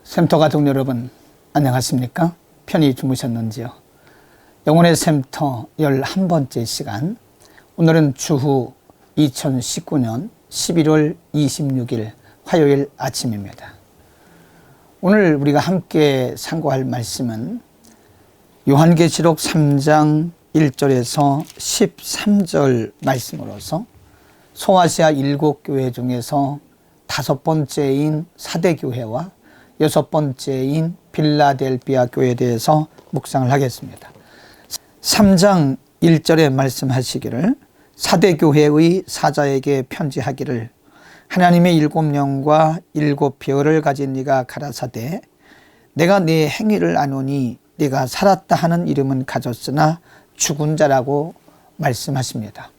샘터 가족 여러분, 안녕하십니까? 편히 주무셨는지요? 영혼의 샘터 11번째 시간, 오늘은 주후 2019년 11월 26일 화요일 아침입니다. 오늘 우리가 함께 상고할 말씀은 요한계시록 3장 1절에서 13절 말씀으로서 소아시아 7교회 중에서 5번째인 사대교회와 6번째인 빌라델비아 교회에 대해서 묵상을 하겠습니다. 3장 1절에 말씀하시기를 사대교회의 사자에게 편지하기를 하나님의 7영과 7뼈를 가진 네가 가라사대 내가 네 행위를 아노니 네가 살았다 하는 이름은 가졌으나 죽은 자라고 말씀하십니다.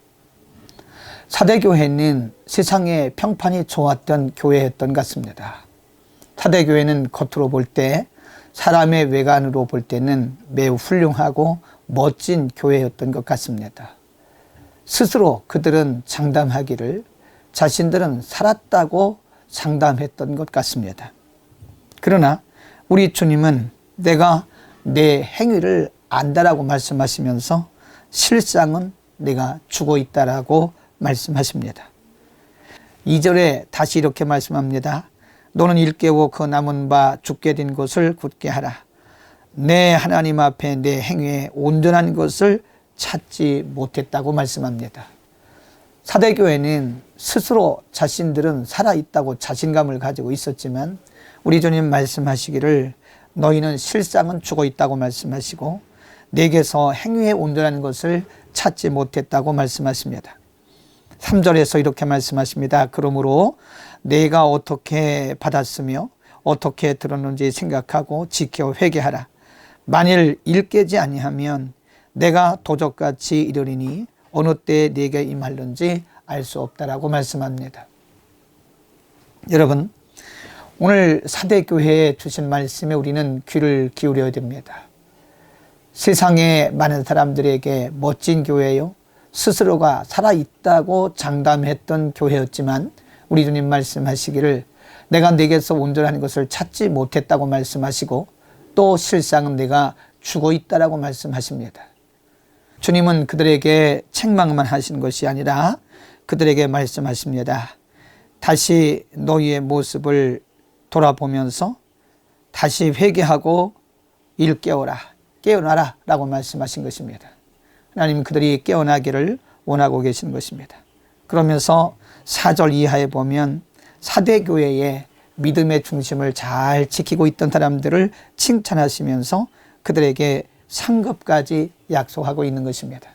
사대교회는 세상에 평판이 좋았던 교회였던 것 같습니다. 사대교회는 겉으로 볼 때 사람의 외관으로 볼 때는 매우 훌륭하고 멋진 교회였던 것 같습니다. 스스로 그들은 장담하기를 자신들은 살았다고 장담했던 것 같습니다. 그러나 우리 주님은 내가 내 행위를 안다라고 말씀하시면서 실상은 내가 죽어 있다라고 말씀하십니다. 2절에 다시 이렇게 말씀합니다. 너는 일깨워 그 남은 바 죽게 된 것을 굳게 하라. 내 하나님 앞에 내 행위에 온전한 것을 찾지 못했다고 말씀합니다. 사대교회는 스스로 자신들은 살아있다고 자신감을 가지고 있었지만 우리 주님 말씀하시기를 너희는 실상은 죽어 있다고 말씀하시고 내게서 행위에 온전한 것을 찾지 못했다고 말씀하십니다. 3절에서 이렇게 말씀하십니다. 그러므로 내가 어떻게 받았으며 어떻게 들었는지 생각하고 지켜 회개하라. 만일 일깨지 아니하면 내가 도적같이 이르리니 어느 때에 네게 임할는지 알 수 없다라고 말씀합니다. 여러분, 오늘 사대교회에 주신 말씀에 우리는 귀를 기울여야 됩니다. 세상에 많은 사람들에게 멋진 교회요, 스스로가 살아있다고 장담했던 교회였지만 우리 주님 말씀하시기를 내가 내게서 온전한 것을 찾지 못했다고 말씀하시고 또 실상은 내가 죽어 있다라고 말씀하십니다. 주님은 그들에게 책망만 하시는 것이 아니라 그들에게 말씀하십니다. 다시 너희의 모습을 돌아보면서 다시 회개하고 일깨워라, 깨어나라 라고 말씀하신 것입니다. 하나님 그들이 깨어나기를 원하고 계시는 것입니다. 그러면서 4절 이하에 보면 사대교회의 믿음의 중심을 잘 지키고 있던 사람들을 칭찬하시면서 그들에게 상급까지 약속하고 있는 것입니다.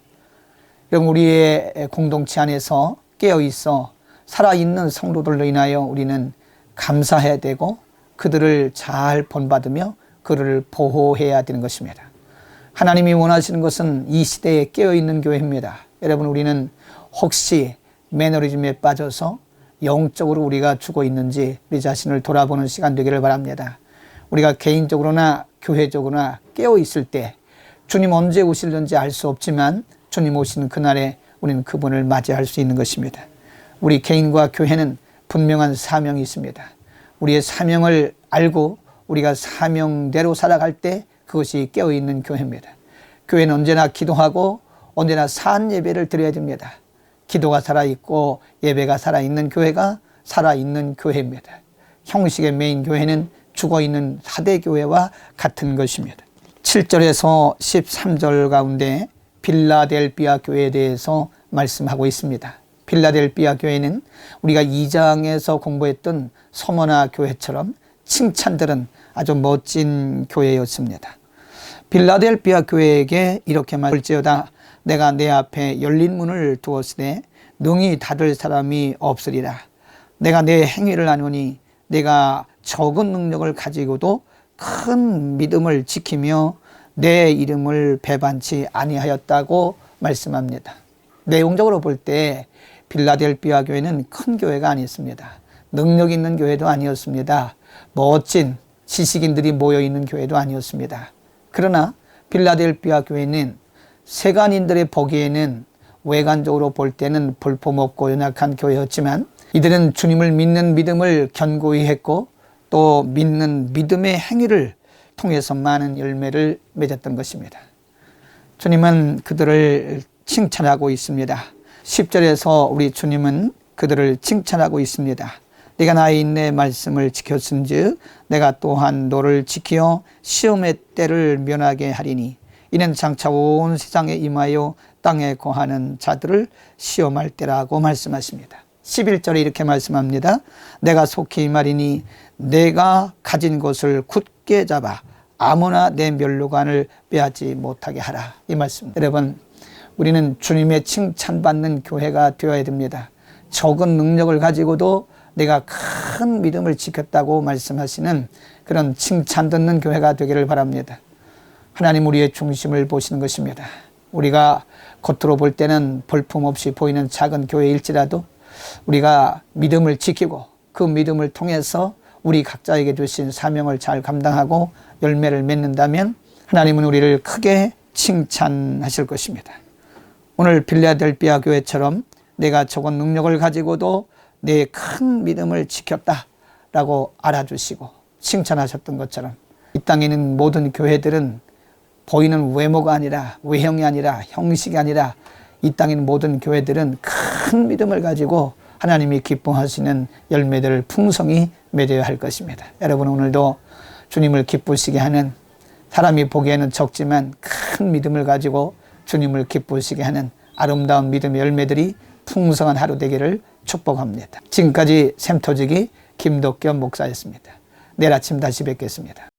여러분, 우리의 공동체 안에서 깨어있어 살아있는 성도들로 인하여 우리는 감사해야 되고 그들을 잘 본받으며 그들을 보호해야 되는 것입니다. 하나님이 원하시는 것은 이 시대에 깨어있는 교회입니다. 여러분, 우리는 혹시 매너리즘에 빠져서 영적으로 우리가 죽어 있는지 우리 자신을 돌아보는 시간 되기를 바랍니다. 우리가 개인적으로나 교회적으로나 깨어있을 때 주님 언제 오실는지 알 수 없지만 주님 오시는 그날에 우리는 그분을 맞이할 수 있는 것입니다. 우리 개인과 교회는 분명한 사명이 있습니다. 우리의 사명을 알고 우리가 사명대로 살아갈 때 그것이 깨어있는 교회입니다. 교회는 언제나 기도하고 언제나 사안 예배를 드려야 됩니다. 기도가 살아있고 예배가 살아있는 교회가 살아있는 교회입니다. 형식의 메인 교회는 죽어있는 사대교회와 같은 것입니다. 7절에서 13절 가운데 빌라델비아 교회에 대해서 말씀하고 있습니다. 빌라델비아 교회는 우리가 2장에서 공부했던 서머나 교회처럼 칭찬들은 아주 멋진 교회였습니다. 빌라델비아 교회에게 이렇게 말할지어다 내가 내 앞에 열린 문을 두었으되 능히 닫을 사람이 없으리라. 내가 내 행위를 아노니 내가 적은 능력을 가지고도 큰 믿음을 지키며 내 이름을 배반치 아니하였다고 말씀합니다. 내용적으로 볼 때 빌라델비아 교회는 큰 교회가 아니었습니다. 능력 있는 교회도 아니었습니다. 멋진 지식인들이 모여있는 교회도 아니었습니다. 그러나 빌라델비아 교회는 세간인들의 보기에는 외관적으로 볼 때는 볼품없고 연약한 교회였지만 이들은 주님을 믿는 믿음을 견고히 했고 또 믿는 믿음의 행위를 통해서 많은 열매를 맺었던 것입니다. 주님은 그들을 칭찬하고 있습니다. 10절에서 우리 주님은 그들을 칭찬하고 있습니다. 네가 나의 인내 말씀을 지켰은즉 내가 또한 너를 지키어 시험의 때를 면하게 하리니 이는 장차 온 세상에 임하여 땅에 거하는 자들을 시험할 때라고 말씀하십니다. 11절에 이렇게 말씀합니다. 내가 속히 말이니 내가 가진 것을 굳게 잡아 아무나 내 멸류관을 빼앗지 못하게 하라. 이 말씀. 여러분, 우리는 주님의 칭찬받는 교회가 되어야 됩니다. 적은 능력을 가지고도 내가 큰 믿음을 지켰다고 말씀하시는 그런 칭찬 듣는 교회가 되기를 바랍니다. 하나님 우리의 중심을 보시는 것입니다. 우리가 겉으로 볼 때는 볼품없이 보이는 작은 교회일지라도 우리가 믿음을 지키고 그 믿음을 통해서 우리 각자에게 주신 사명을 잘 감당하고 열매를 맺는다면 하나님은 우리를 크게 칭찬하실 것입니다. 오늘 빌라델비아 교회처럼 내가 적은 능력을 가지고도 내 큰 믿음을 지켰다라고 알아주시고 칭찬하셨던 것처럼 이 땅에 있는 모든 교회들은 보이는 외모가 아니라 외형이 아니라 형식이 아니라 이 땅에 있는 모든 교회들은 큰 믿음을 가지고 하나님이 기뻐하시는 열매들을 풍성히 맺어야 할 것입니다. 여러분 오늘도 주님을 기쁘시게 하는 사람이 보기에는 적지만 큰 믿음을 가지고 주님을 기쁘시게 하는 아름다운 믿음의 열매들이 풍성한 하루 되기를 축복합니다. 지금까지 샘터지기 김덕겸 목사였습니다. 내일 아침 다시 뵙겠습니다.